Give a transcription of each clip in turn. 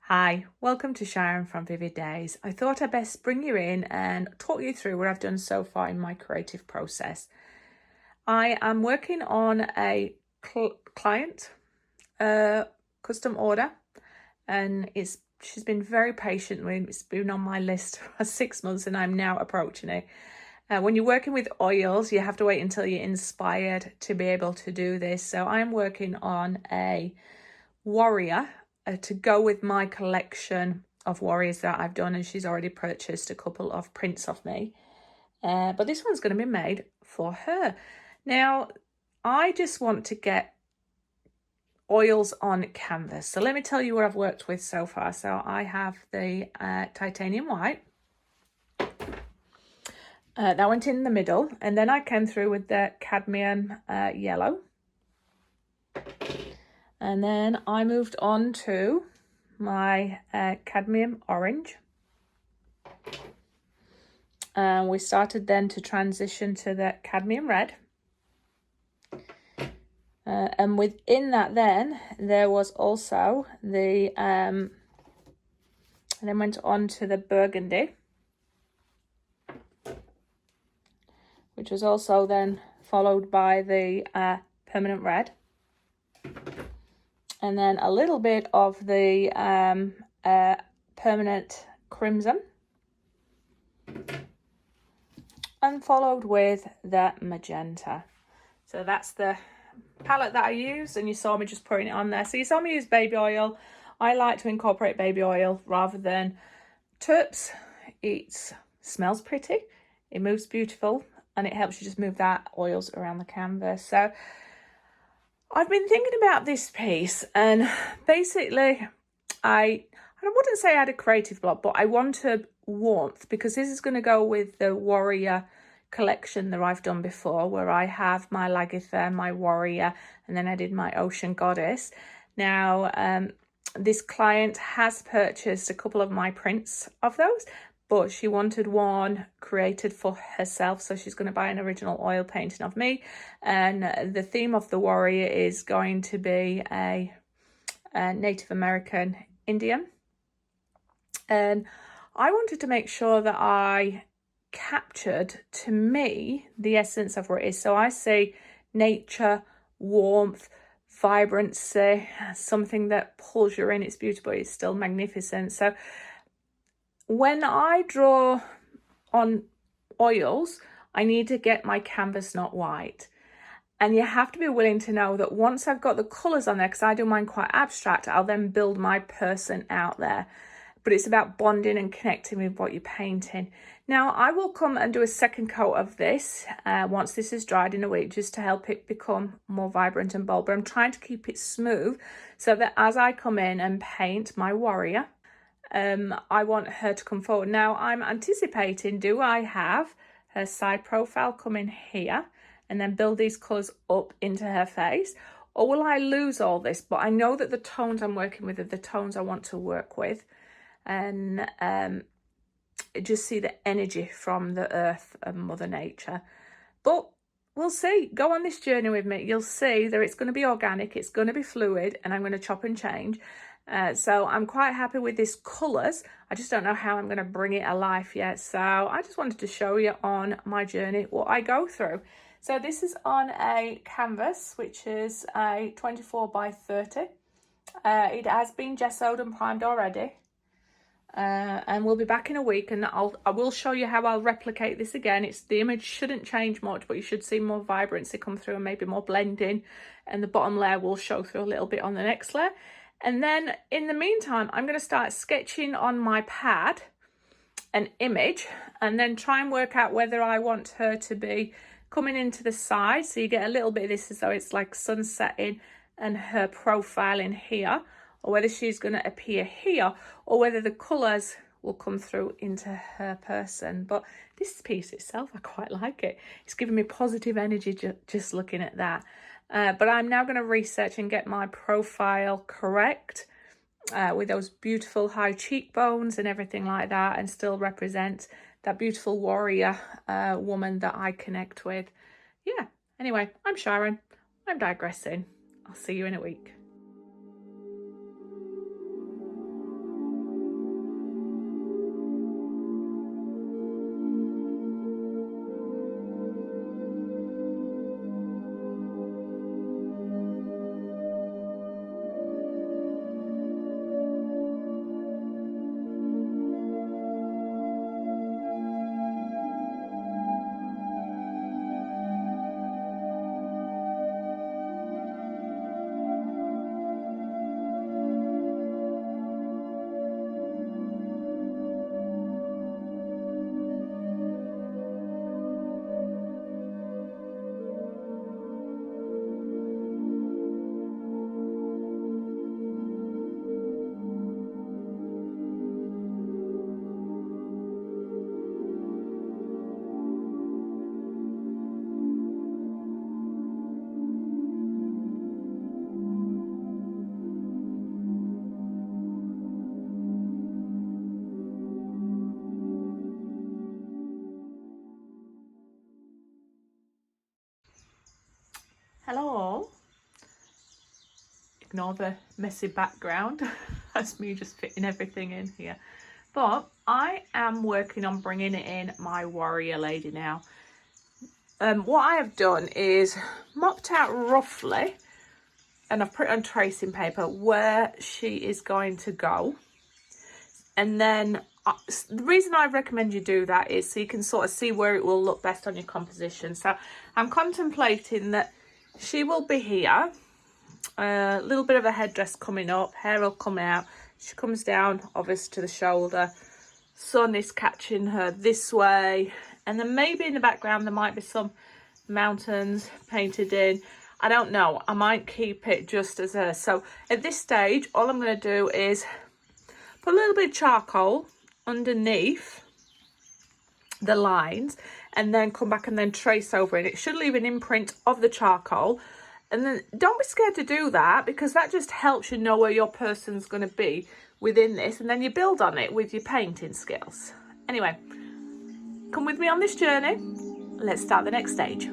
Hi, welcome to Sharon from Vivid Days. I thought I'd best bring you in and talk you through what I've done so far in my creative process. I am working on a client custom order, and she's been very patient with me. It's been on my list for 6 months and I'm now approaching it. When you're working with oils, you have to wait until you're inspired to be able to do this. So I'm working on a warrior to go with my collection of warriors that I've done, and she's already purchased a couple of prints of me, but this one's going to be made for her. Now I just want to get oils on canvas, so let me tell you what I've worked with so far. So I have the titanium white that went in the middle, and then I came through with the cadmium yellow. And then I moved on to my cadmium orange. And we started then to transition to the cadmium red. And within that then, there was also the, and then went on to the burgundy, which was also then followed by the permanent red. And then a little bit of the permanent crimson, and followed with the magenta. So that's the palette that I used, and you saw me just putting it on there. So you saw me use baby oil. I like to incorporate baby oil rather than turps. It smells pretty, it moves beautiful, and it helps you just move that oils around the canvas. So I've been thinking about this piece, and basically I wouldn't say I had a creative block, but I wanted warmth, because this is going to go with the warrior collection that I've done before, where I have my Lagatha, my warrior, and then I did my ocean goddess. Now this client has purchased a couple of my prints of those, but she wanted one created for herself, so she's going to buy an original oil painting of me. And the theme of the warrior is going to be a Native American Indian. And I wanted to make sure that I captured, to me, the essence of what it is. So I see nature, warmth, vibrancy, something that pulls you in. It's beautiful, it's still magnificent. So when I draw on oils, I need to get my canvas not white. And you have to be willing to know that once I've got the colours on there, because I do mine quite abstract, I'll then build my person out there. But it's about bonding and connecting with what you're painting. Now, I will come and do a second coat of this once this is dried in a week, just to help it become more vibrant and bold. But I'm trying to keep it smooth so that as I come in and paint my warrior, I want her to come forward. Now, I'm anticipating, do I have her side profile come in here and then build these colours up into her face? Or will I lose all this? But I know that the tones I'm working with are the tones I want to work with. And just see the energy from the earth and Mother Nature. But we'll see. Go on this journey with me. You'll see that it's going to be organic, it's going to be fluid, and I'm going to chop and change. So I'm quite happy with these colours. I just don't know how I'm going to bring it alive yet. So I just wanted to show you on my journey what I go through. So this is on a canvas, which is a 24 by 30. It has been gessoed and primed already. And we'll be back in a week, and I will show you how I'll replicate this again. The image shouldn't change much, but you should see more vibrancy come through and maybe more blending, and the bottom layer will show through a little bit on the next layer. And then in the meantime, I'm going to start sketching on my pad an image, and then try and work out whether I want her to be coming into the side, so you get a little bit of this as though it's like sun setting and her profile in here, or whether she's going to appear here, or whether the colours will come through into her person. But this piece itself, I quite like it. It's giving me positive energy just looking at that. But I'm now going to research and get my profile correct with those beautiful high cheekbones and everything like that, and still represent that beautiful warrior woman that I connect with. Yeah, anyway, I'm Sharon. I'm digressing. I'll see you in a week. ignore the messy background. That's me just fitting everything in here. But I am working on bringing it in my warrior lady now. What I have done is mopped out roughly, and I've put it on tracing paper where she is going to go. And then the reason I recommend you do that is so you can sort of see where it will look best on your composition. So I'm contemplating that she will be here, a little bit of a headdress coming up, hair will come out, she comes down obviously to the shoulder, sun is catching her this way, and then maybe in the background there might be some mountains painted in. I don't know, I might keep it just as her. So at this stage all I'm going to do is put a little bit of charcoal underneath the lines and then come back and then trace over it. It should leave an imprint of the charcoal. And then don't be scared to do that, because that just helps you know where your person's going to be within this, and then you build on it with your painting skills. Anyway, come with me on this journey. Let's start the next stage.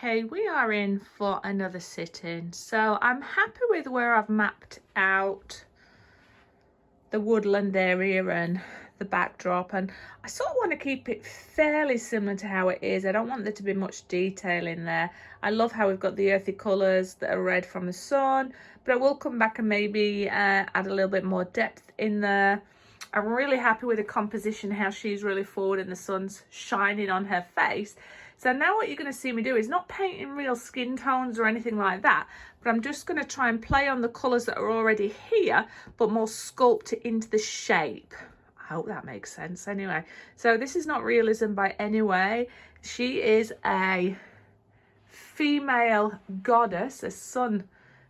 Okay, we are in for another sitting. So I'm happy with where I've mapped out the woodland area and the backdrop, and I sort of want to keep it fairly similar to how it is. I don't want there to be much detail in there. I love how we've got the earthy colours that are red from the sun, but I will come back and maybe add a little bit more depth in there. I'm really happy with the composition, how she's really forward and the sun's shining on her face. So now what you're going to see me do is not painting real skin tones or anything like that, but I'm just going to try and play on the colours that are already here, but more sculpt it into the shape. I hope that makes sense anyway. So this is not realism by any way. She is a female goddess, a sun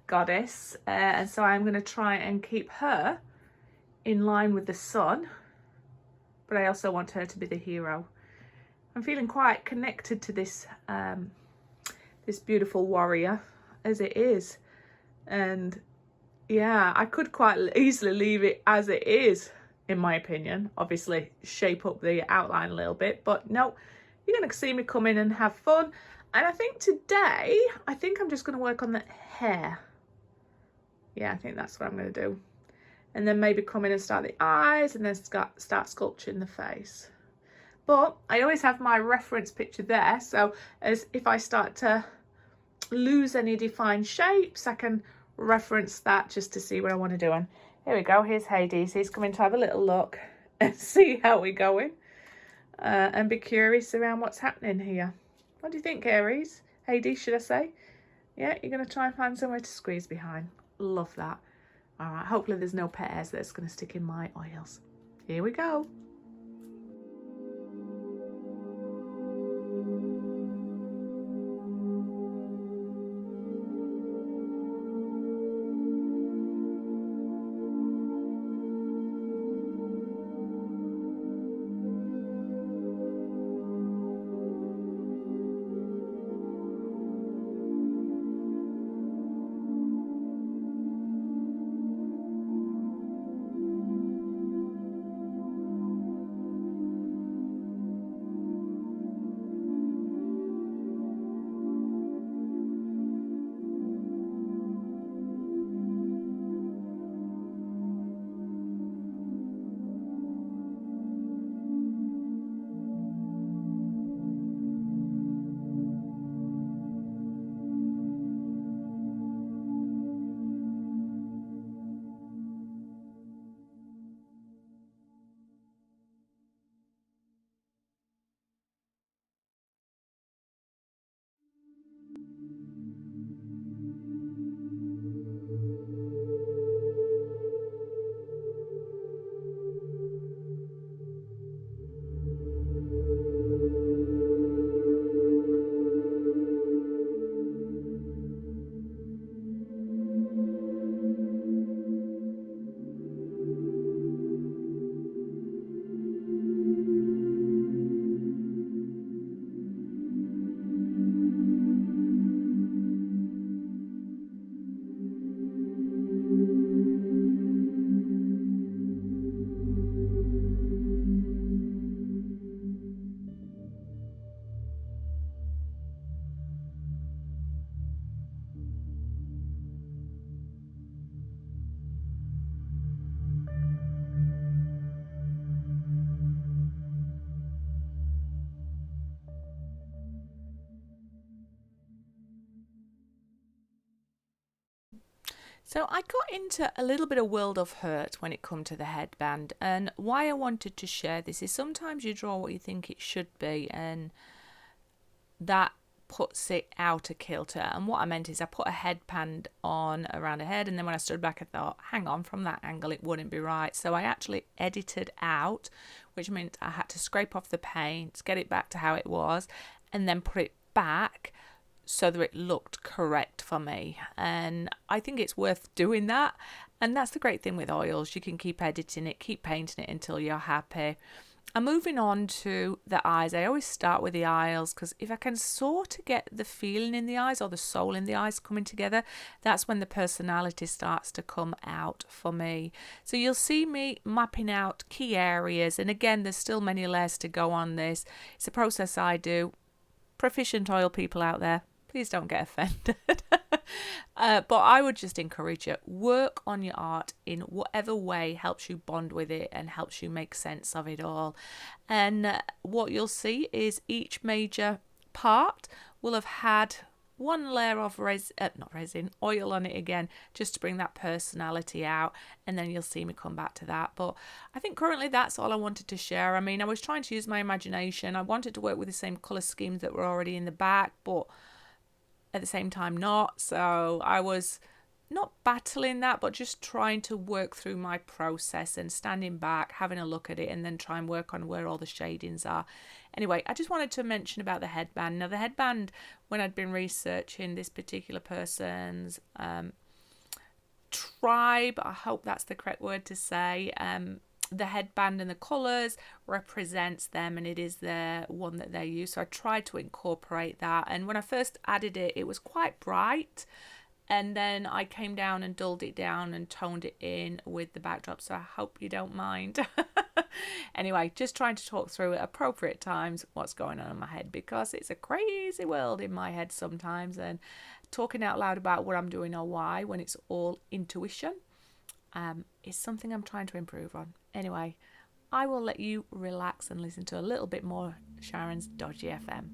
goddess, and so I'm going to try and keep her in line with the sun, but I also want her to be the hero. I'm feeling quite connected to this this beautiful warrior as it is, and yeah, I could quite easily leave it as it is, in my opinion. Obviously shape up the outline a little bit, but no, you're going to see me come in and have fun. And I think today, I'm just going to work on the hair. Yeah, I think that's what I'm going to do. And then maybe come in and start the eyes, and then start sculpturing the face. But I always have my reference picture there, so as if I start to lose any defined shapes, I can reference that just to see what I want to do. And here we go, here's Hades. He's coming to have a little look and see how we're going, and be curious around what's happening here. What do you think, Aries? Hades, should I say? Yeah, you're going to try and find somewhere to squeeze behind. Love that. All right, hopefully there's no pet hairs that's going to stick in my oils. Here we go. So I got into a little bit of world of hurt when it come to the headband, and why I wanted to share this is sometimes you draw what you think it should be and that puts it out of kilter. And what I meant is I put a headband on around her head, and then when I stood back I thought, hang on, from that angle it wouldn't be right. So I actually edited out, which meant I had to scrape off the paint, get it back to how it was, and then put it back so that it looked correct for me. And I think it's worth doing that, and that's the great thing with oils. You can keep editing it, keep painting it until you're happy. And moving on to the eyes, I always start with the eyes, because if I can sort of get the feeling in the eyes or the soul in the eyes coming together, that's when the personality starts to come out for me. So you'll see me mapping out key areas, and again, there's still many layers to go on this. It's a process I do. Proficient oil people out there, please don't get offended. But I would just encourage you, work on your art in whatever way helps you bond with it and helps you make sense of it all. And what you'll see is each major part will have had one layer of oil on it again, just to bring that personality out, and then you'll see me come back to that. But I think currently that's all I wanted to share. I mean, I was trying to use my imagination. I wanted to work with the same colour schemes that were already in the back, but at the same time not. So I was not battling that, but just trying to work through my process and standing back, having a look at it, and then try and work on where all the shadings are. Anyway, I just wanted to mention about the headband. Now, the headband, when I'd been researching this particular person's tribe, I hope that's the correct word to say, the headband and the colours represents them, and it is the one that they use. So I tried to incorporate that, and when I first added it, it was quite bright. And then I came down and dulled it down and toned it in with the backdrop. So I hope you don't mind. Anyway, just trying to talk through at appropriate times what's going on in my head, because it's a crazy world in my head sometimes. And talking out loud about what I'm doing or why, when it's all intuition, is something I'm trying to improve on. Anyway, I will let you relax and listen to a little bit more Sharon's Dodgy FM.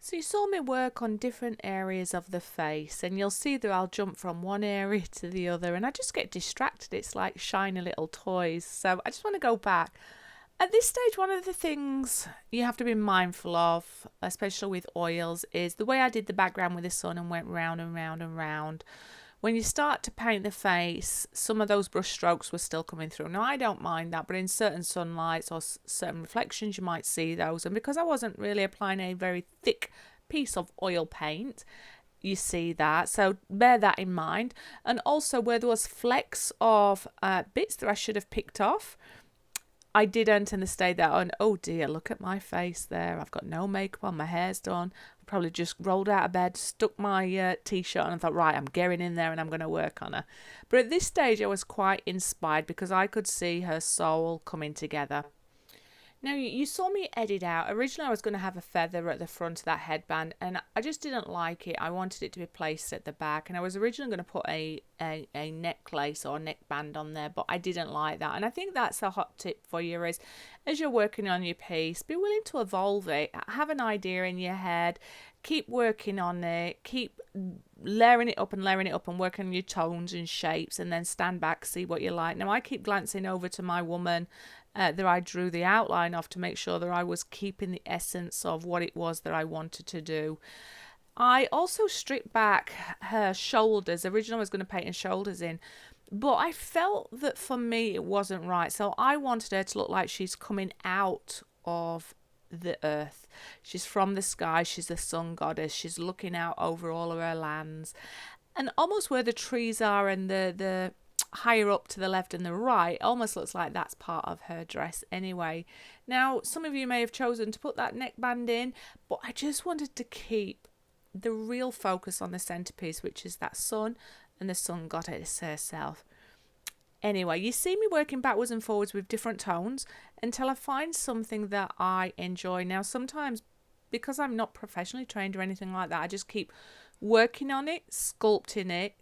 So you saw me work on different areas of the face, and you'll see that I'll jump from one area to the other and I just get distracted. It's like shiny little toys. So I just want to go back. At this stage, one of the things you have to be mindful of, especially with oils, is the way I did the background with the sun and went round and round and round. When you start to paint the face, some of those brush strokes were still coming through. Now, I don't mind that, but in certain sunlights or certain reflections, you might see those. And because I wasn't really applying a very thick piece of oil paint, you see that. So bear that in mind. And also where there was flecks of bits that I should have picked off, I didn't, and they stayed there. And oh dear, look at my face there. I've got no makeup on, my hair's done. I probably just rolled out of bed, stuck my t-shirt on and thought, right, I'm getting in there and I'm going to work on her. But at this stage, I was quite inspired because I could see her soul coming together. Now, you saw me edit out. Originally, I was going to have a feather at the front of that headband, and I just didn't like it. I wanted it to be placed at the back, and I was originally going to put a necklace or neckband on there, but I didn't like that. And I think that's a hot tip for you is, as you're working on your piece, be willing to evolve it. Have an idea in your head. Keep working on it. Keep layering it up and working on your tones and shapes, and then stand back, see what you like. Now, I keep glancing over to my woman that I drew the outline of to make sure that I was keeping the essence of what it was that I wanted to do. I also stripped back her shoulders. Originally I was going to paint her shoulders in, but I felt that for me it wasn't right. So I wanted her to look like she's coming out of the earth. She's from the sky. She's the sun goddess. She's looking out over all of her lands. And almost where the trees are and the higher up to the left and the right, almost looks like that's part of her dress anyway. Now, some of you may have chosen to put that neckband in, but I just wanted to keep the real focus on the centerpiece, which is that sun and the sun goddess herself. Anyway, you see me working backwards and forwards with different tones until I find something that I enjoy. Now, sometimes because I'm not professionally trained or anything like that, I just keep working on it, sculpting it,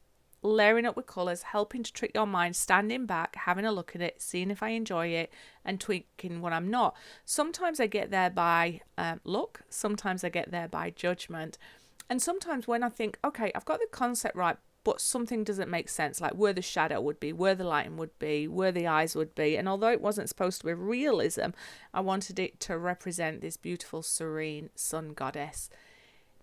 layering up with colours, helping to trick your mind, standing back, having a look at it, seeing if I enjoy it, and tweaking what I'm not. Sometimes I get there by look, sometimes I get there by judgment. And sometimes when I think, okay, I've got the concept right, but something doesn't make sense, like where the shadow would be, where the lighting would be, where the eyes would be. And although it wasn't supposed to be realism, I wanted it to represent this beautiful, serene sun goddess.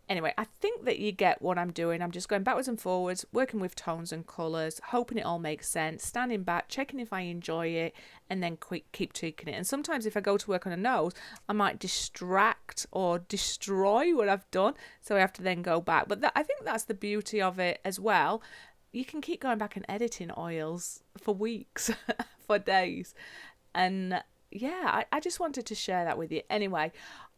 Anyway, I think that you get what I'm doing. I'm just going backwards and forwards, working with tones and colours, hoping it all makes sense, standing back, checking if I enjoy it, and then keep tweaking it. And sometimes if I go to work on a nose, I might distract or destroy what I've done, so I have to then go back. But I think that's the beauty of it as well. You can keep going back and editing oils for weeks, for days. And yeah, I just wanted to share that with you. Anyway,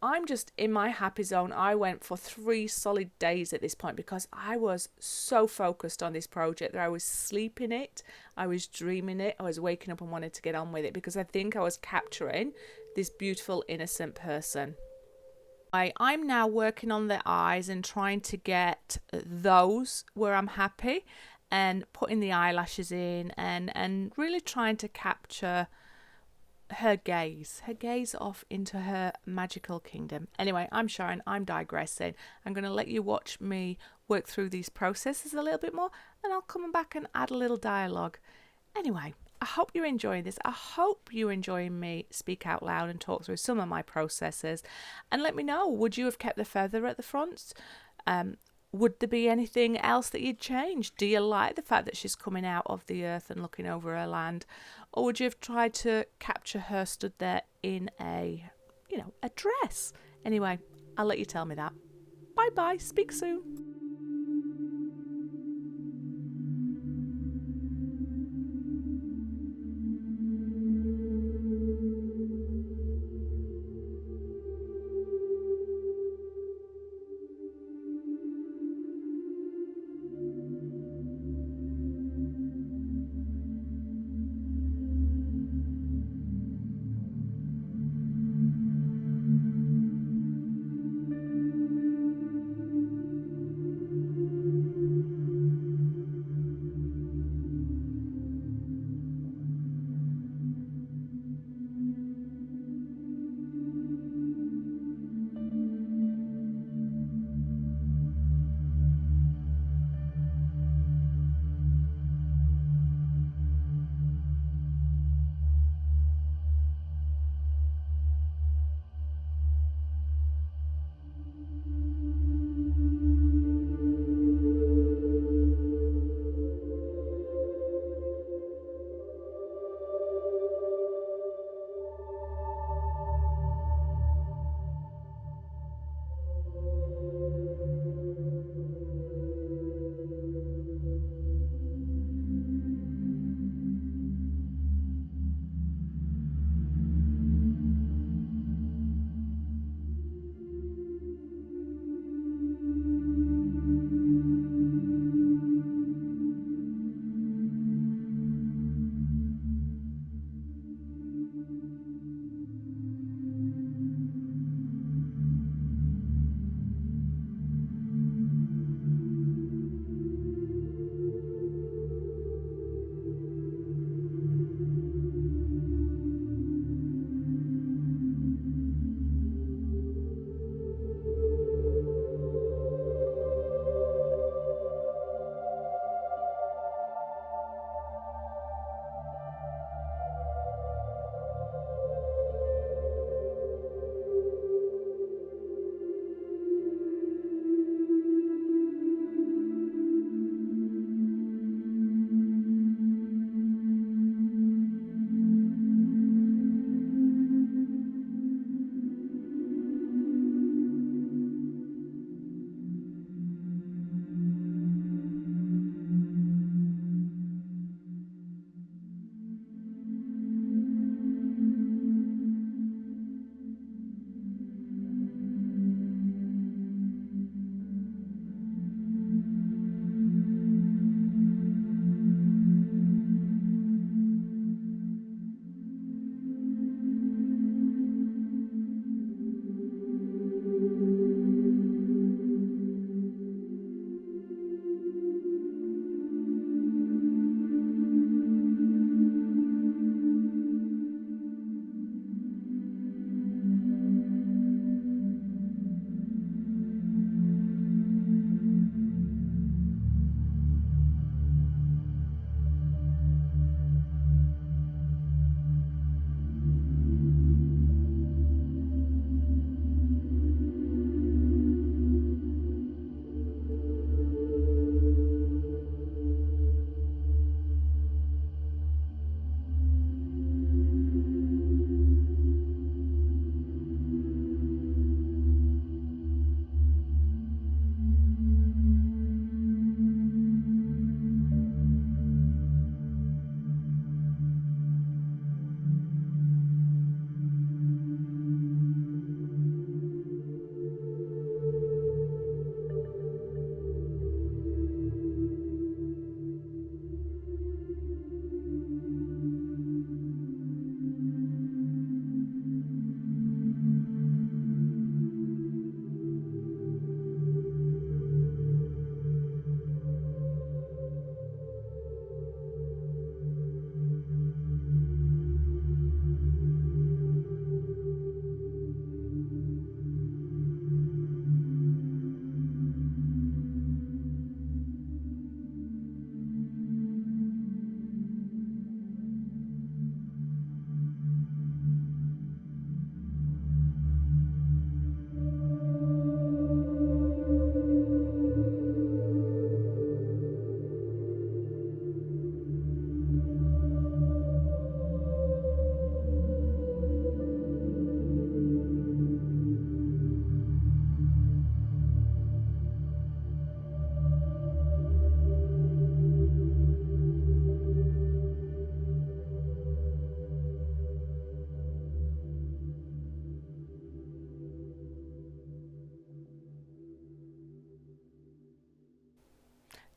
I'm just in my happy zone. I went for 3 solid days at this point because I was so focused on this project that I was sleeping it, I was dreaming it, I was waking up and wanted to get on with it because I think I was capturing this beautiful, innocent person. I'm now working on the eyes and trying to get those where I'm happy and putting the eyelashes in and really trying to capture her gaze off into her magical kingdom. Anyway, I'm Sharon, I'm digressing. I'm going to let you watch me work through these processes a little bit more, and I'll come back and add a little dialogue. Anyway, I hope you're enjoying this. I hope you're enjoying me speak out loud and talk through some of my processes. And let me know, would you have kept the feather at the front? Would there be anything else that you'd change? Do you like the fact that she's coming out of the earth and looking over her land? Or would you have tried to capture her stood there in a dress? Anyway, I'll let you tell me that. Bye bye, speak soon.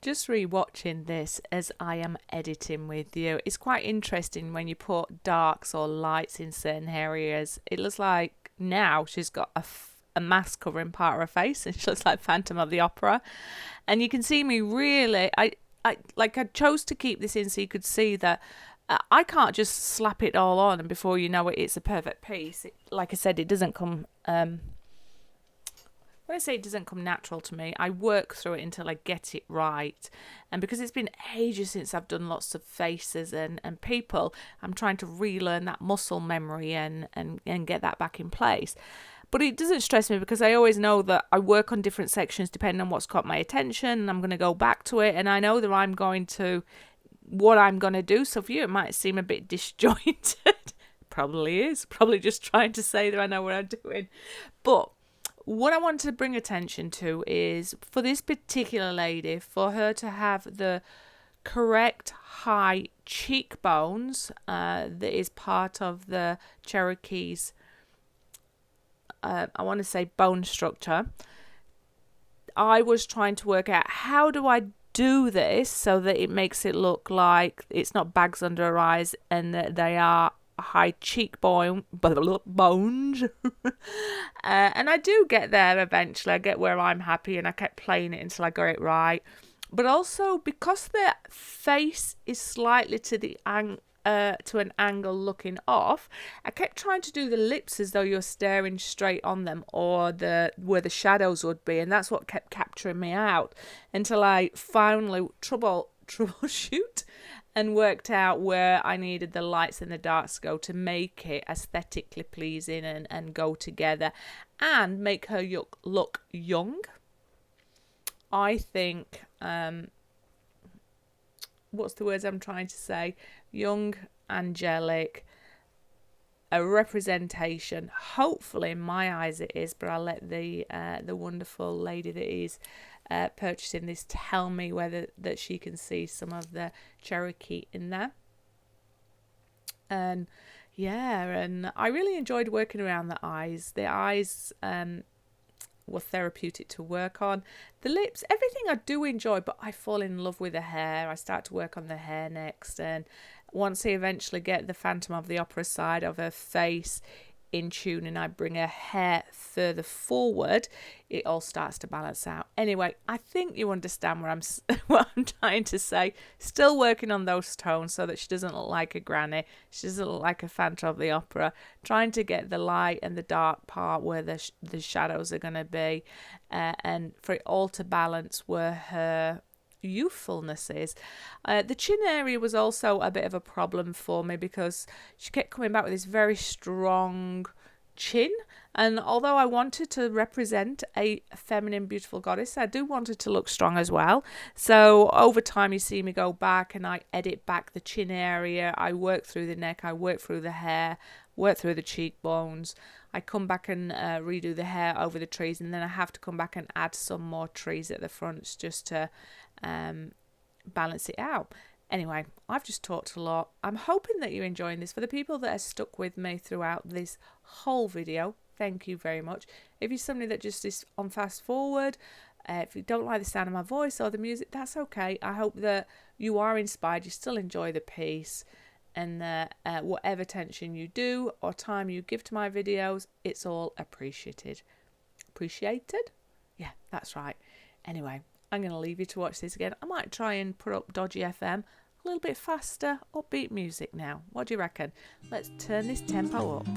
Just re-watching this as I am editing with you. It's quite interesting when you put darks or lights in certain areas. It looks like now she's got a mask covering part of her face, and she looks like Phantom of the Opera. And you can see me really, I chose to keep this in so you could see that I can't just slap it all on and before you know it, it's a perfect piece. Like I said, it doesn't come... when I say it doesn't come natural to me, I work through it until I get it right. And because it's been ages since I've done lots of faces and people, I'm trying to relearn that muscle memory and get that back in place. But it doesn't stress me because I always know that I work on different sections depending on what's caught my attention, and I'm going to go back to it, and I know that what I'm going to do. So for you, it might seem a bit disjointed. Probably is. Probably just trying to say that I know what I'm doing. But what I want to bring attention to is for this particular lady, for her to have the correct high cheekbones that is part of the Cherokee's, I want to say, bone structure. I was trying to work out how do I do this so that it makes it look like it's not bags under her eyes and that they are high cheekbone bones. And I do get there eventually. I get where I'm happy, and I kept playing it until I got it right. But also because the face is slightly to an angle looking off, I kept trying to do the lips as though you're staring straight on them, or where the shadows would be, and that's what kept capturing me out until I finally troubleshoot and worked out where I needed the lights and the darks to go to make it aesthetically pleasing and go together and make her look young. I think, what's the words I'm trying to say? Young, angelic, a representation. Hopefully, in my eyes it is, but I'll let the wonderful lady that is purchasing this tell me whether that she can see some of the Cherokee in there. And yeah, and I really enjoyed working around the eyes. The eyes were therapeutic to work on. The lips, everything I do enjoy, but I fall in love with the hair. I start to work on the hair next, and once I eventually get the Phantom of the Opera side of her face in tune and I bring her hair further forward, it all starts to balance out. Anyway, I think you understand what I'm trying to say. Still working on those tones so that she doesn't look like a granny. She doesn't look like a Phantom of the Opera. Trying to get the light and the dark part where the shadows are going to be, and for it all to balance where her youthfulness is. The chin area was also a bit of a problem for me because she kept coming back with this very strong chin, and although I wanted to represent a feminine beautiful goddess, I do want it to look strong as well. So over time you see me go back and I edit back the chin area, I work through the neck, I work through the hair, work through the cheekbones, I come back and redo the hair over the trees, and then I have to come back and add some more trees at the fronts just to balance it out. Anyway, I've just talked a lot. I'm hoping that you're enjoying this. For the people that are stuck with me throughout this whole video, thank you very much. If you're somebody that just is on fast forward, if you don't like the sound of my voice or the music, that's okay. I hope that you are inspired, you still enjoy the piece, and whatever attention you do or time you give to my videos, it's all appreciated. Appreciated? Yeah, that's right. Anyway, I'm going to leave you to watch this again. I might try and put up Dodgy FM a little bit faster, upbeat music now. What do you reckon? Let's turn this tempo up.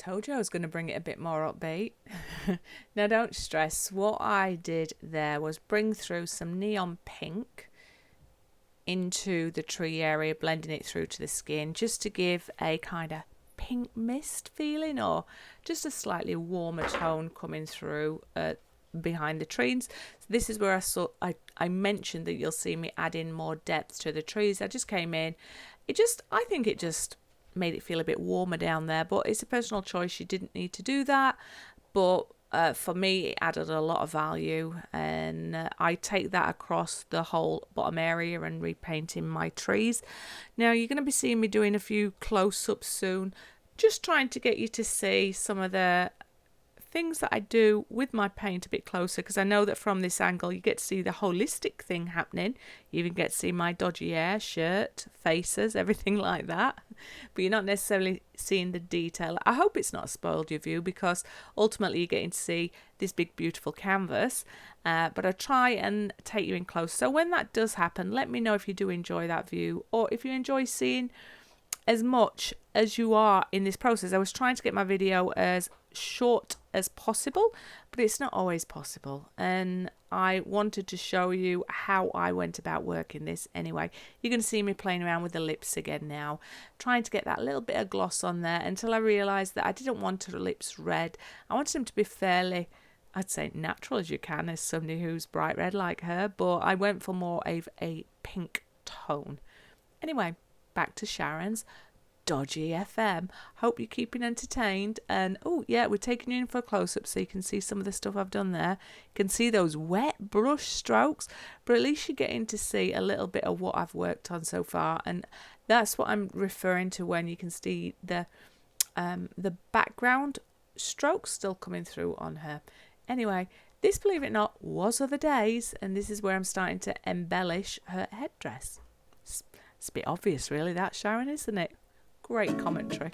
Told you I was going to bring it a bit more upbeat. Now don't stress. What I did there was bring through some neon pink into the tree area, blending it through to the skin, just to give a kind of pink mist feeling, or just a slightly warmer tone coming through behind the trees. So this is where I mentioned that you'll see me add in more depth to the trees. I just came in. I think it just made it feel a bit warmer down there, but it's a personal choice. You didn't need to do that, but for me it added a lot of value, and I take that across the whole bottom area and repainting my trees. Now you're going to be seeing me doing a few close-ups soon, just trying to get you to see some of the things that I do with my paint a bit closer, because I know that from this angle you get to see the holistic thing happening. You even get to see my dodgy hair, shirt, faces, everything like that, but you're not necessarily seeing the detail. I hope it's not spoiled your view, because ultimately you're getting to see this big beautiful canvas, but I try and take you in close. So when that does happen, let me know if you do enjoy that view, or if you enjoy seeing as much as you are in this process. I was trying to get my video as short as possible, but it's not always possible, and I wanted to show you how I went about working this anyway. You're going to see me playing around with the lips again now, trying to get that little bit of gloss on there, until I realised that I didn't want the lips red. I wanted them to be fairly, I'd say, natural as you can, as somebody who's bright red like her, but I went for more of a pink tone. Anyway, back to Sharon's dodgy FM. Hope you're keeping entertained, and oh yeah, we're taking you in for a close-up so you can see some of the stuff I've done there. You can see those wet brush strokes, but at least you're getting to see a little bit of what I've worked on so far, and that's what I'm referring to when you can see the background strokes still coming through on her. Anyway, this, believe it or not, was Other Days, and this is where I'm starting to embellish her headdress. It's a bit obvious really, that, Sharon, isn't it? Great commentary.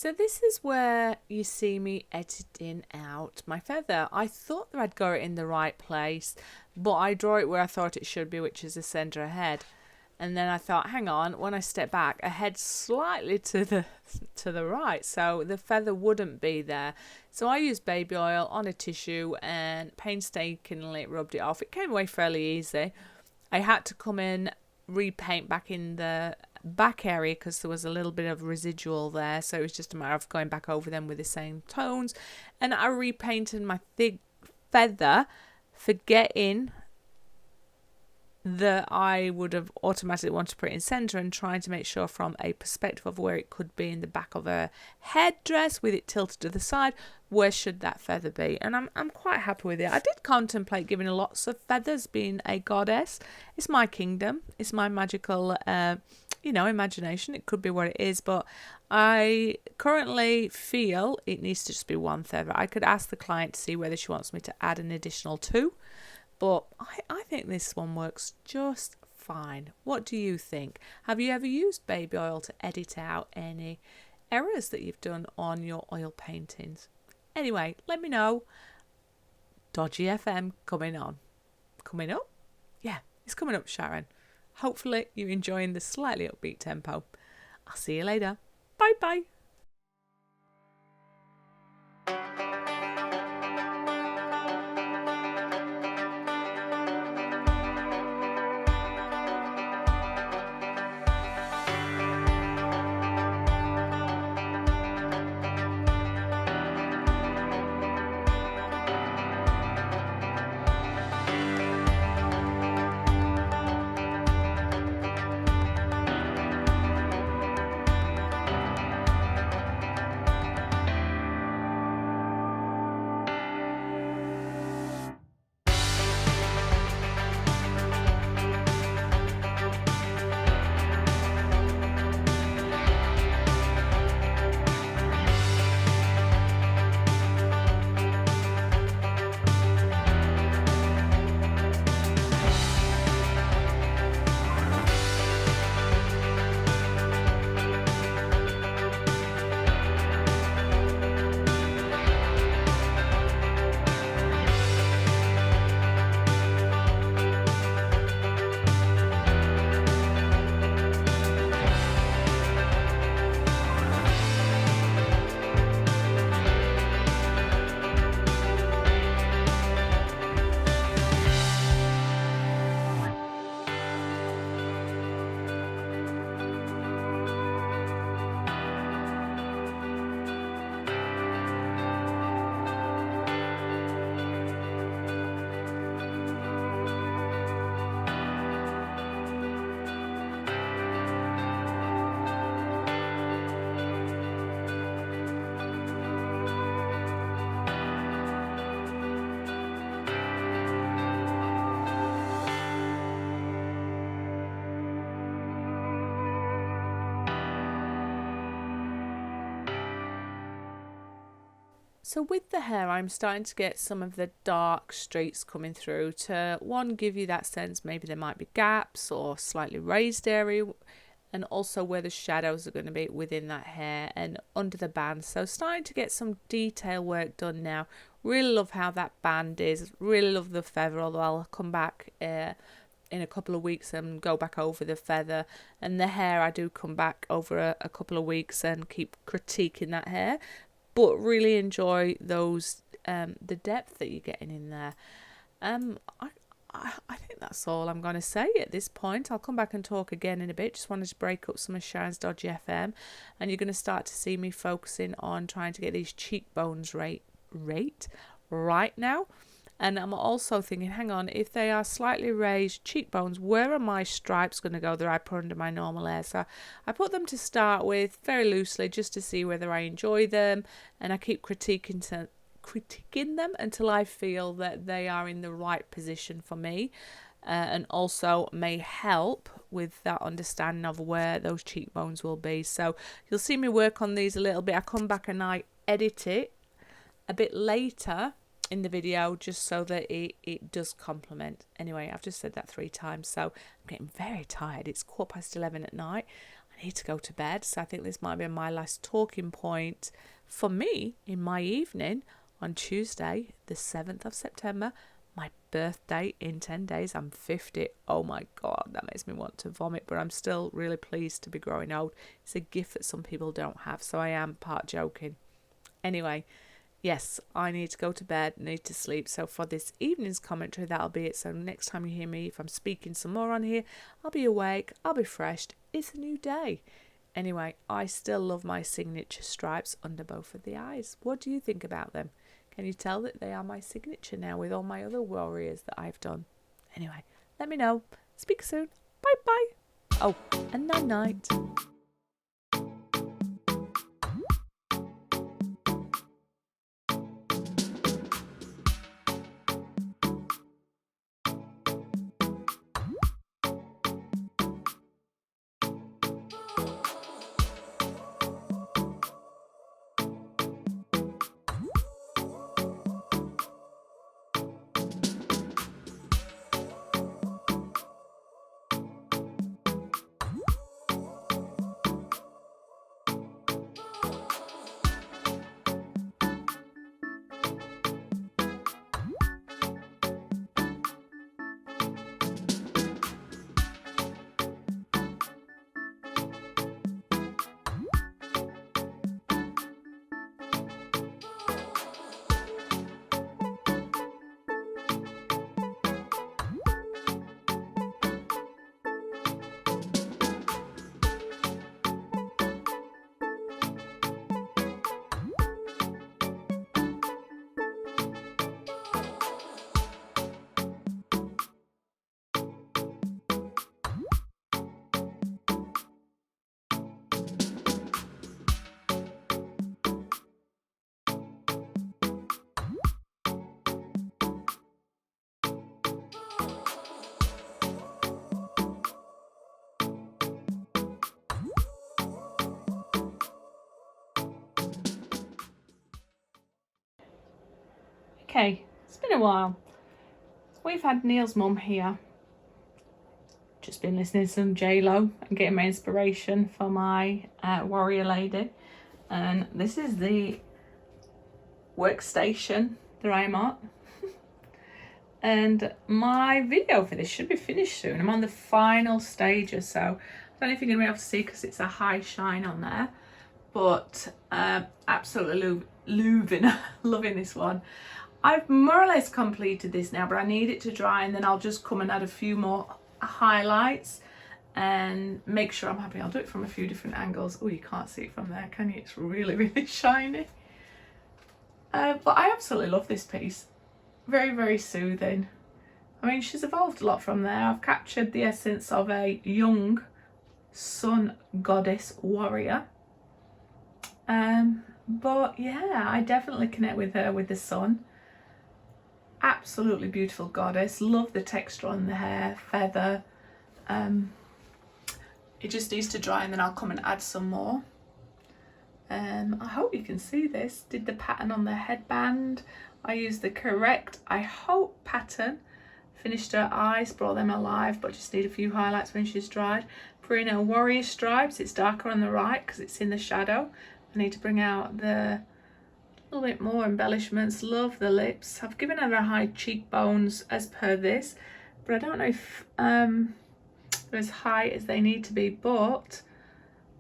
So this is where you see me editing out my feather. I thought that I'd got it in the right place, but I draw it where I thought it should be, which is the centre of head. And then I thought, hang on, when I step back, a head slightly to the right, so the feather wouldn't be there. So I used baby oil on a tissue and painstakingly rubbed it off. It came away fairly easy. I had to come in, repaint back in the back area because there was a little bit of residual there, so it was just a matter of going back over them with the same tones. And I repainted my thick feather, forgetting that I would have automatically wanted to put it in centre, and trying to make sure from a perspective of where it could be in the back of a headdress with it tilted to the side, where should that feather be. And I'm quite happy with it. I did contemplate giving lots of feathers, being a goddess. It's my kingdom, it's my magical imagination. It could be what it is, but I currently feel it needs to just be one feather. I could ask the client to see whether she wants me to add an additional 2, but I think this one works just fine. What do you think? Have you ever used baby oil to edit out any errors that you've done on your oil paintings? Anyway, let me know. Dodgy FM coming on. Coming up? Yeah, it's coming up, Sharon. Hopefully you're enjoying the slightly upbeat tempo. I'll see you later. Bye bye. So with the hair, I'm starting to get some of the dark streaks coming through to, one, give you that sense maybe there might be gaps or slightly raised area, and also where the shadows are going to be within that hair and under the band. So starting to get some detail work done now. Really love how that band is. Really love the feather, although I'll come back in a couple of weeks and go back over the feather. And the hair, I do come back over a couple of weeks and keep critiquing that hair. But really enjoy those, the depth that you're getting in there. I think that's all I'm going to say at this point. I'll come back and talk again in a bit. Just wanted to break up some of Sharon's dodgy FM. And you're going to start to see me focusing on trying to get these cheekbones right now. And I'm also thinking, hang on, if they are slightly raised cheekbones, where are my stripes going to go that I put under my normal hair? So I put them to start with very loosely just to see whether I enjoy them. And I keep critiquing them until I feel that they are in the right position for me. And also may help with that understanding of where those cheekbones will be. So you'll see me work on these a little bit. I come back and I edit it a bit later in the video just so that it does complement. Anyway, I've just said that 3 times, so I'm getting very tired. It's 11:15 at night. I I need to go to bed. So I think this might be my last talking point for me in my evening on Tuesday, the 7th of September, my birthday in 10 days. I'm 50. Oh my God, that makes me want to vomit, but I'm still really pleased to be growing old. It's a gift that some people don't have, so I am part joking. Anyway, yes, I need to go to bed, need to sleep. So for this evening's commentary, that'll be it. So next time you hear me, if I'm speaking some more on here, I'll be awake, I'll be fresh. It's a new day. Anyway, I still love my signature stripes under both of the eyes. What do you think about them? Can you tell that they are my signature now with all my other warriors that I've done? Anyway, let me know. Speak soon. Bye bye. Oh, and night night. Okay, it's been a while. We've had Neil's mum here. Just been listening to some J-Lo and getting my inspiration for my warrior lady. And this is the workstation that I'm at. And my video for this should be finished soon. I'm on the final stages, so I don't know if you're going to be able to see because it's a high shine on there. But absolutely loving this one. I've more or less completed this now, but I need it to dry and then I'll just come and add a few more highlights and make sure I'm happy. I'll do it from a few different angles. Oh, you can't see it from there, can you? It's really shiny. But I absolutely love this piece. Very soothing. I mean, she's evolved a lot from there. I've captured the essence of a young sun goddess warrior. But yeah, I definitely connect with her with the sun. Absolutely beautiful goddess. Love the texture on the hair, feather. It just needs to dry and then I'll come and add some more. I hope you can see this. Did the pattern on the headband. I used the correct, I hope, pattern. Finished her eyes, brought them alive, but just need a few highlights when she's dried. Putting her warrior stripes. It's darker on the right because it's in the shadow. I need to bring out the little bit more embellishments. Love the lips. I've given her the high cheekbones as per this, but I don't know if they're as high as they need to be, but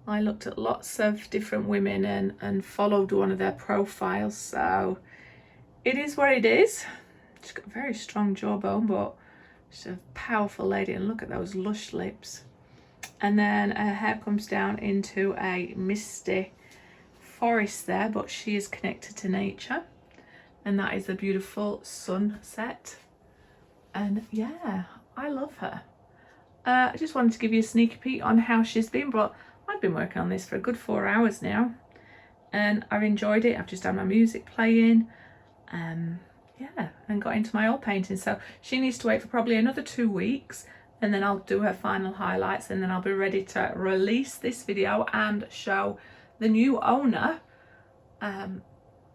I looked at lots of different women and followed one of their profiles, so it is what it is. She's got a very strong jawbone, but she's a powerful lady, and look at those lush lips. And then her hair comes down into a misty forest there, but she is connected to nature, and that is a beautiful sunset. And yeah, I love her. I just wanted to give you a sneaky peek on how she's been, but I've been working on this for a good 4 hours now and I've enjoyed it. I've just had my music playing, yeah, and got into my oil painting. So she needs to wait for probably another 2 weeks and then I'll do her final highlights, and then I'll be ready to release this video and show the new owner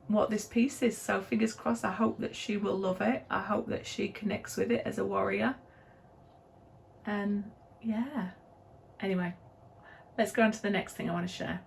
what this piece is. So fingers crossed. I hope that she will love it. I hope that she connects with it as a warrior. And yeah, anyway, let's go on to the next thing I want to share.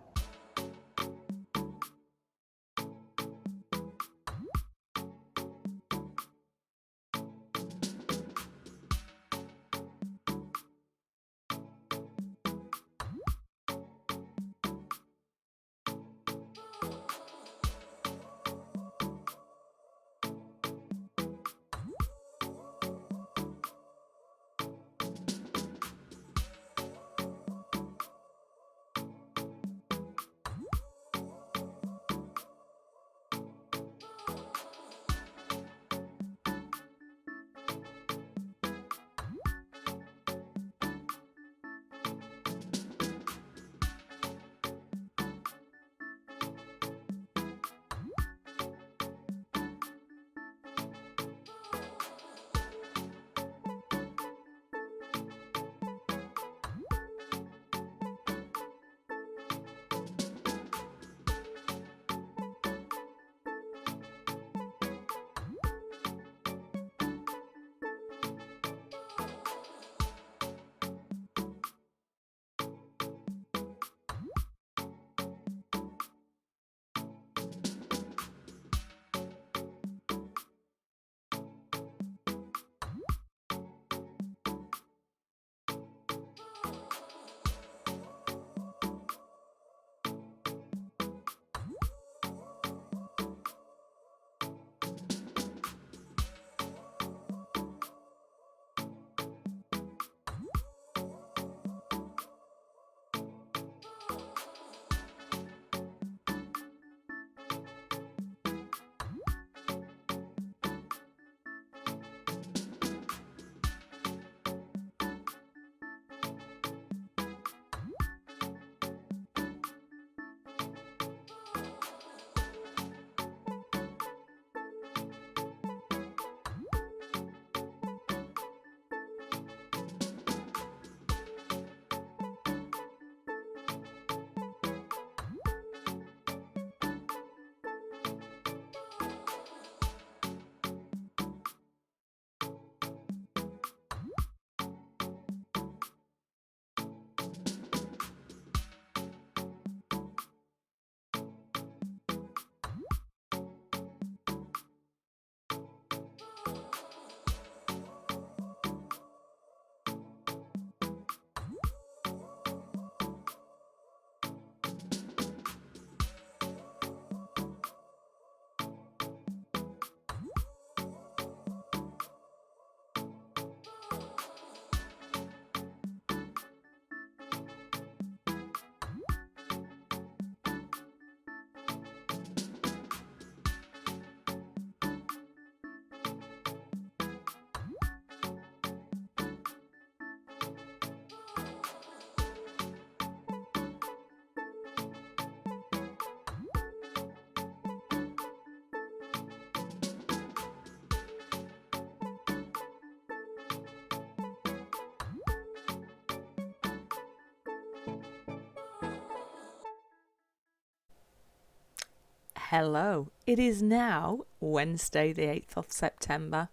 Hello, it is now Wednesday the 8th of September,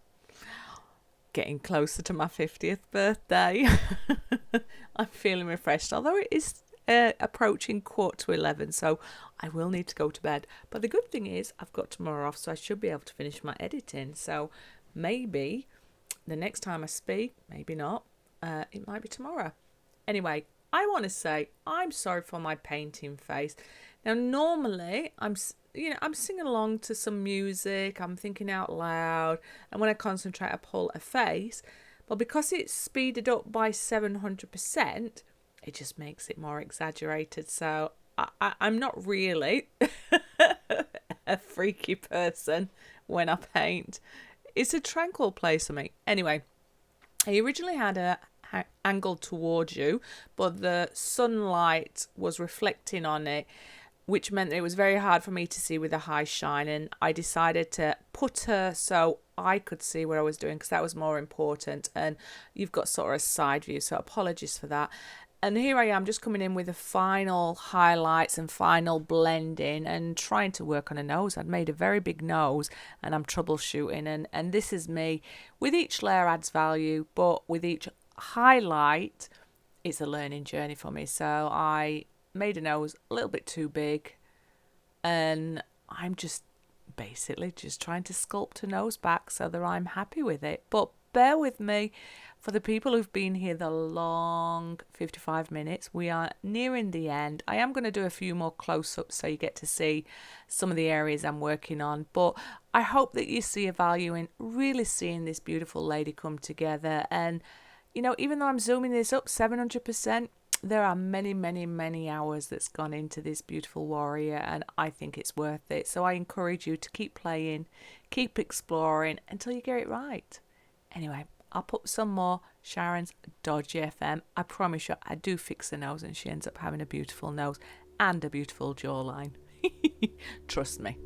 getting closer to my 50th birthday. I'm feeling refreshed, although it is approaching 10:45, so I will need to go to bed. But the good thing is I've got tomorrow off, so I should be able to finish my editing. So maybe the next time I speak, maybe not, it might be tomorrow. Anyway, I want to say I'm sorry for my painting face. Now, normally I'm singing along to some music, I'm thinking out loud, and when I concentrate, I pull a face. But because it's speeded up by 700%, it just makes it more exaggerated. So I'm not really a freaky person when I paint. It's a tranquil place for me. Anyway, I originally had a angle towards you, but the sunlight was reflecting on it, which meant that it was very hard for me to see with a high shine, and I decided to put her so I could see what I was doing, because that was more important. And you've got sort of a side view, so apologies for that. And here I am, just coming in with the final highlights and final blending and trying to work on a nose. I'd made a very big nose and I'm troubleshooting, and this is me. With each layer adds value, but with each highlight it's a learning journey for me. So I made a nose a little bit too big, and I'm just basically just trying to sculpt a nose back so that I'm happy with it. But bear with me. For the people who've been here the long 55 minutes, we are nearing the end. I am going to do a few more close-ups so you get to see some of the areas I'm working on. But I hope that you see a value in really seeing this beautiful lady come together. And, you know, even though I'm zooming this up 700%, there are many, many, many hours that's gone into this beautiful warrior, and I think it's worth it. So I encourage you to keep playing, keep exploring until you get it right. Anyway, I'll put some more Sharon's Dodgy FM. I promise you, I do fix the nose and she ends up having a beautiful nose and a beautiful jawline. Trust me.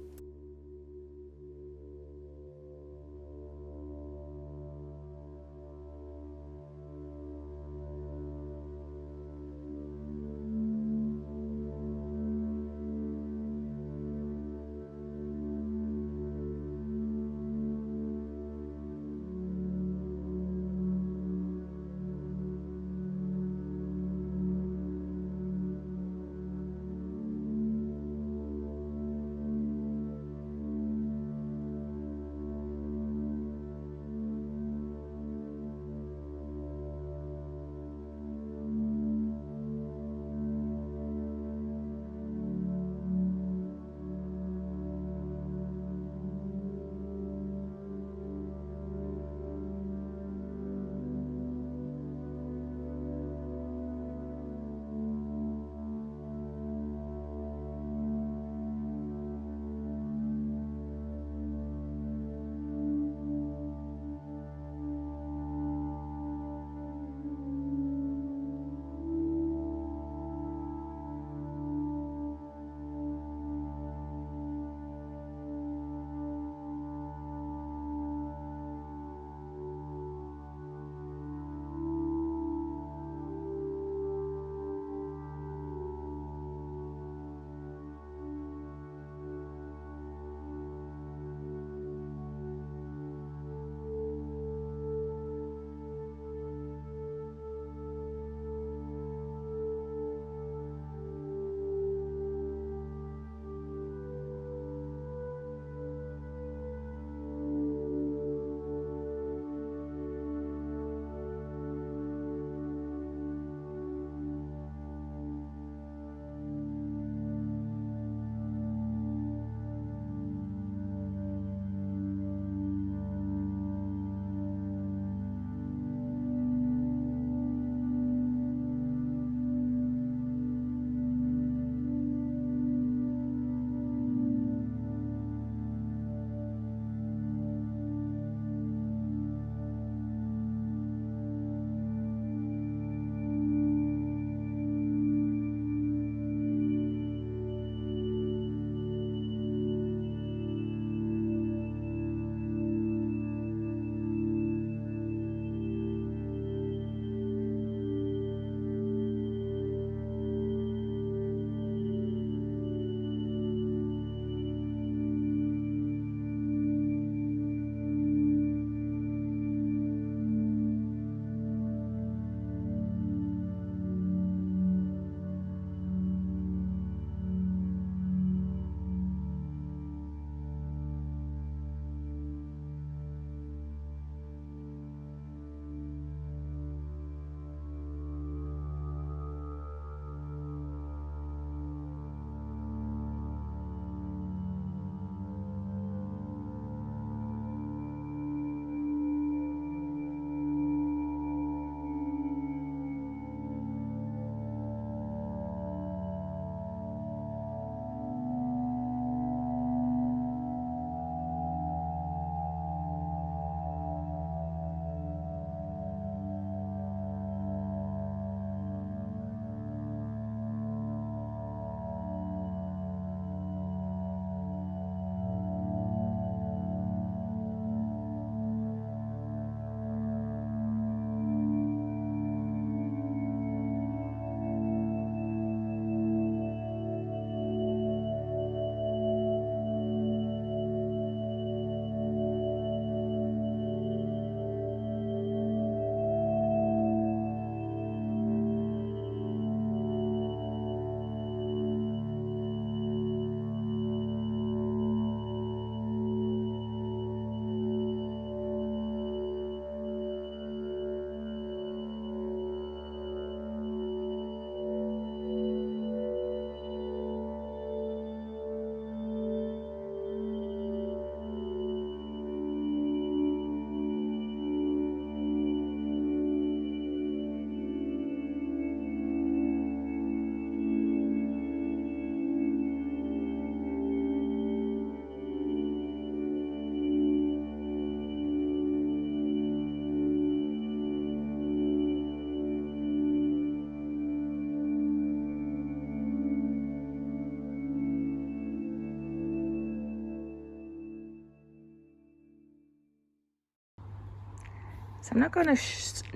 So I'm not going to,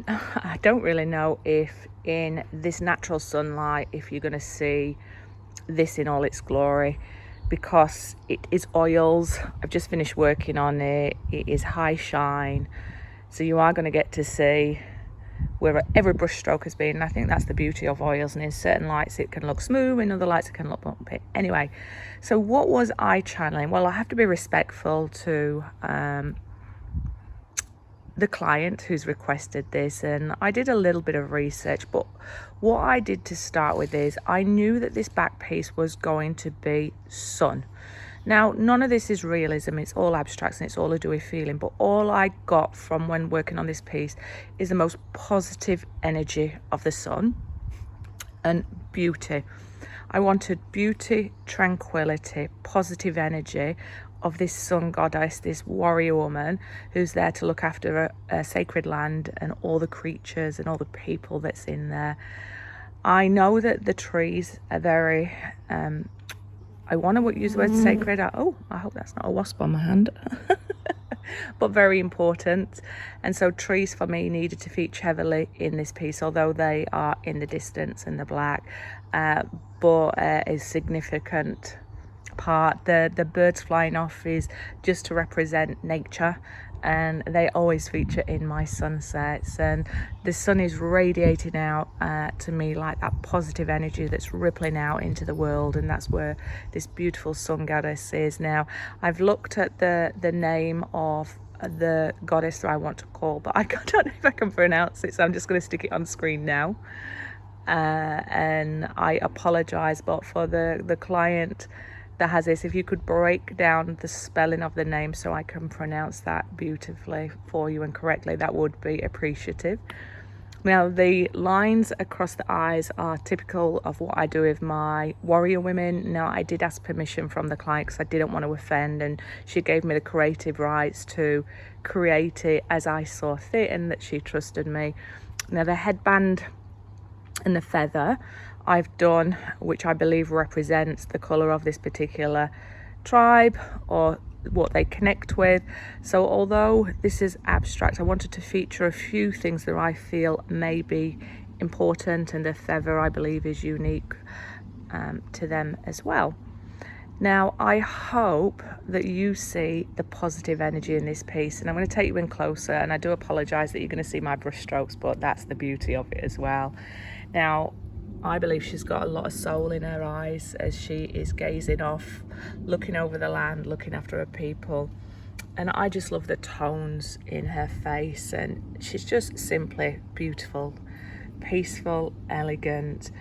I don't really know if in this natural sunlight, if you're going to see this in all its glory, because it is oils. I've just finished working on it. It is high shine. So you are going to get to see where every brush stroke has been. And I think that's the beauty of oils. And in certain lights it can look smooth, in other lights it can look bumpy. Anyway, so what was I channeling? Well, I have to be respectful to the client who's requested this, and I did a little bit of research, but what I did to start with is I knew that this back piece was going to be sun. Now, none of this is realism, it's all abstracts and it's all to do with feeling, but all I got from when working on this piece is the most positive energy of the sun and beauty. I wanted beauty, tranquility, positive energy of this sun goddess, this warrior woman who's there to look after a sacred land and all the creatures and all the people that's in there. I know that the trees are very, I want to use the word sacred. I hope that's not a wasp on my hand. But very important. And so trees for me needed to feature heavily in this piece, although they are in the distance in the black, but a significant part. The birds flying off is just to represent nature, and they always feature in my sunsets, and the sun is radiating out to me like that positive energy that's rippling out into the world, and that's where this beautiful sun goddess is. Now, I've looked at the name of the goddess that I want to call, but I don't know if I can pronounce it, so I'm just going to stick it on screen now, and I apologize, but for the client that has this, if you could break down the spelling of the name so I can pronounce that beautifully for you and correctly, that would be appreciative. Now, the lines across the eyes are typical of what I do with my warrior women. Now, I did ask permission from the client because I didn't want to offend, and she gave me the creative rights to create it as I saw fit, and that she trusted me. Now, the headband and the feather I've done, which I believe represents the colour of this particular tribe or what they connect with. So although this is abstract, I wanted to feature a few things that I feel may be important, and the feather I believe is unique to them as well. Now, I hope that you see the positive energy in this piece, and I'm going to take you in closer, and I do apologise that you're going to see my brush strokes, but that's the beauty of it as well. Now, I believe she's got a lot of soul in her eyes as she is gazing off, looking over the land, looking after her people. And I just love the tones in her face, and she's just simply beautiful, peaceful, elegant.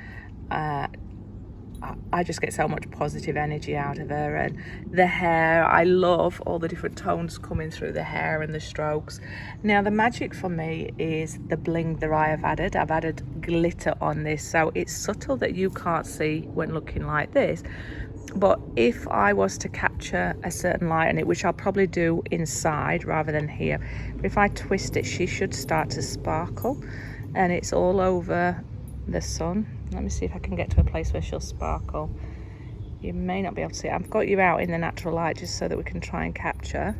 I just get so much positive energy out of her. And the hair, I love all the different tones coming through the hair and the strokes. Now, the magic for me is the bling that I have added. I've added glitter on this, so it's subtle that you can't see when looking like this. But if I was to capture a certain light in it, which I'll probably do inside rather than here, but if I twist it, she should start to sparkle, and it's all over the sun. Let me see if I can get to a place where she'll sparkle. You may not be able to see it. I've got you out in the natural light just so that we can try and capture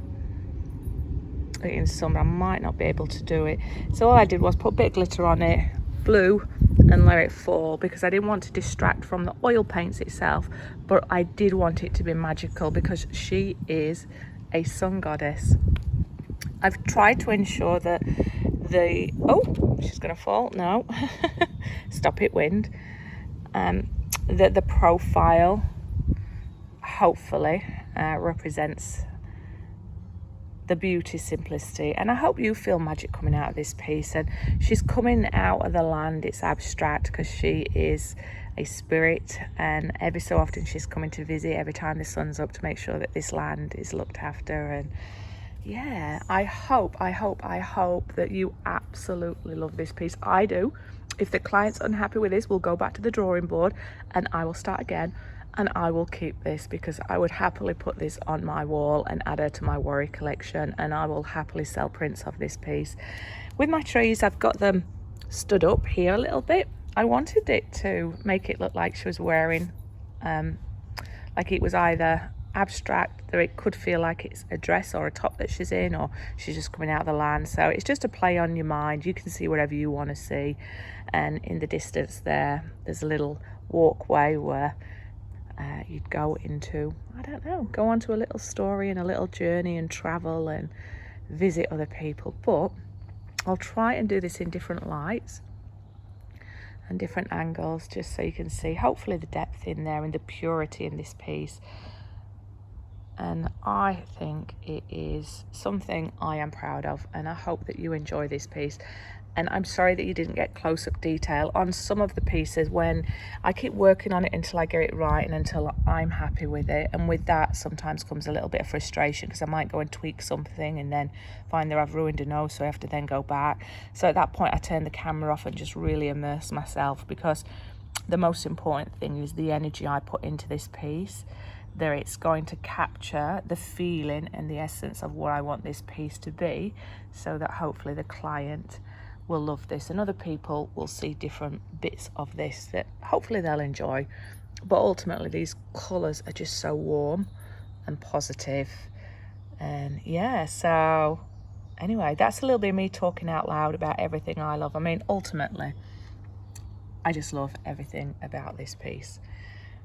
it in summer. I might not be able to do it. So all I did was put a bit of glitter on it, blue, and let it fall, because I didn't want to distract from the oil paints itself, but I did want it to be magical because she is a sun goddess. I've tried to ensure that she's gonna fall now. Stop it, wind. That the profile hopefully represents the beauty, simplicity, and I hope you feel magic coming out of this piece. And she's coming out of the land, it's abstract because she is a spirit, and every so often she's coming to visit every time the sun's up to make sure that this land is looked after. And yeah, I hope that you absolutely love this piece. I do. If the client's unhappy with this, we'll go back to the drawing board and I will start again, and I will keep this because I would happily put this on my wall and add her to my warrior collection, and I will happily sell prints of this piece. With my trees, I've got them stood up here a little bit. I wanted it to make it look like she was wearing like it was either abstract, that it could feel like it's a dress or a top that she's in, or she's just coming out of the land. So it's just a play on your mind. You can see whatever you want to see. And in the distance there's a little walkway where you'd go into, I don't know, go onto a little story and a little journey and travel and visit other people. But I'll try and do this in different lights and different angles, just so you can see hopefully the depth in there and the purity in this piece. And I think it is something I am proud of, and I hope that you enjoy this piece. And I'm sorry that you didn't get close-up detail on some of the pieces. When I keep working on it until I get it right and until I'm happy with it, and with that sometimes comes a little bit of frustration, because I might go and tweak something and then find that I've ruined a nose, so I have to then go back. So at that point I turn the camera off and just really immerse myself, because the most important thing is the energy I put into this piece, that it's going to capture the feeling and the essence of what I want this piece to be, so that hopefully the client will love this, and other people will see different bits of this that hopefully they'll enjoy. But ultimately these colours are just so warm and positive. And yeah, so anyway, that's a little bit of me talking out loud about everything I love. I mean, ultimately I just love everything about this piece.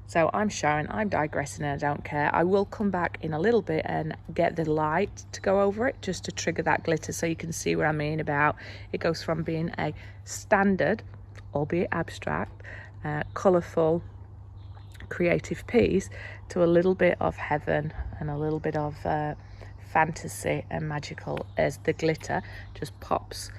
So I'm Sharon, I'm digressing and I don't care. I will come back in a little bit and get the light to go over it, just to trigger that glitter, so you can see what I mean about it goes from being a standard, albeit abstract, colourful, creative piece, to a little bit of heaven and a little bit of fantasy and magical, as the glitter just pops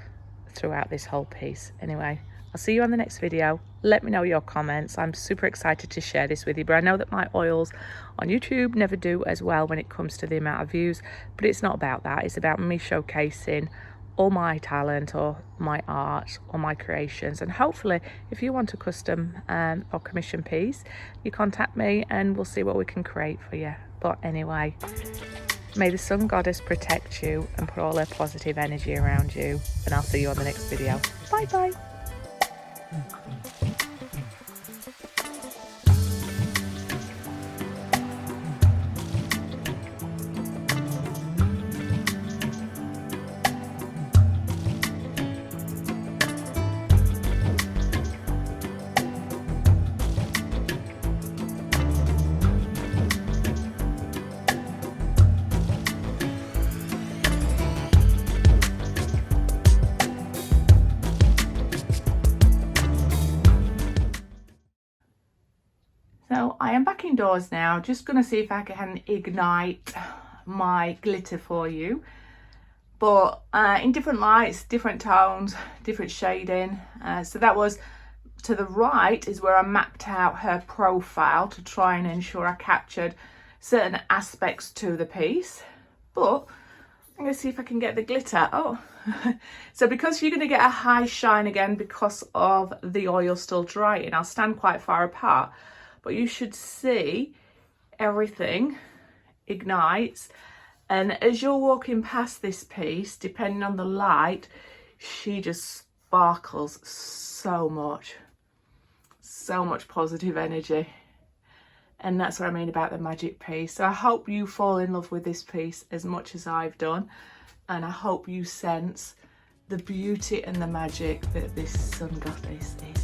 throughout this whole piece. Anyway, I'll see you on the next video. Let me know your comments. I'm super excited to share this with you, but I know that my oils on YouTube never do as well when it comes to the amount of views, but it's not about that. It's about me showcasing all my talent, or my art, or my creations. And hopefully if you want a custom or commission piece, you contact me and we'll see what we can create for you. But anyway, may the sun goddess protect you and put all her positive energy around you, and I'll see you on the next video. Bye bye. So I am back indoors now, just going to see if I can ignite my glitter for you, but in different lights, different tones, different shading. So that was to the right is where I mapped out her profile to try and ensure I captured certain aspects to the piece. But I'm going to see if I can get the glitter. Oh, so because you're going to get a high shine again because of the oil still drying, I'll stand quite far apart. But you should see everything ignites, and as you're walking past this piece, depending on the light, she just sparkles so much positive energy. And that's what I mean about the magic piece. So I hope you fall in love with this piece as much as I've done, and I hope you sense the beauty and the magic that this sun goddess is.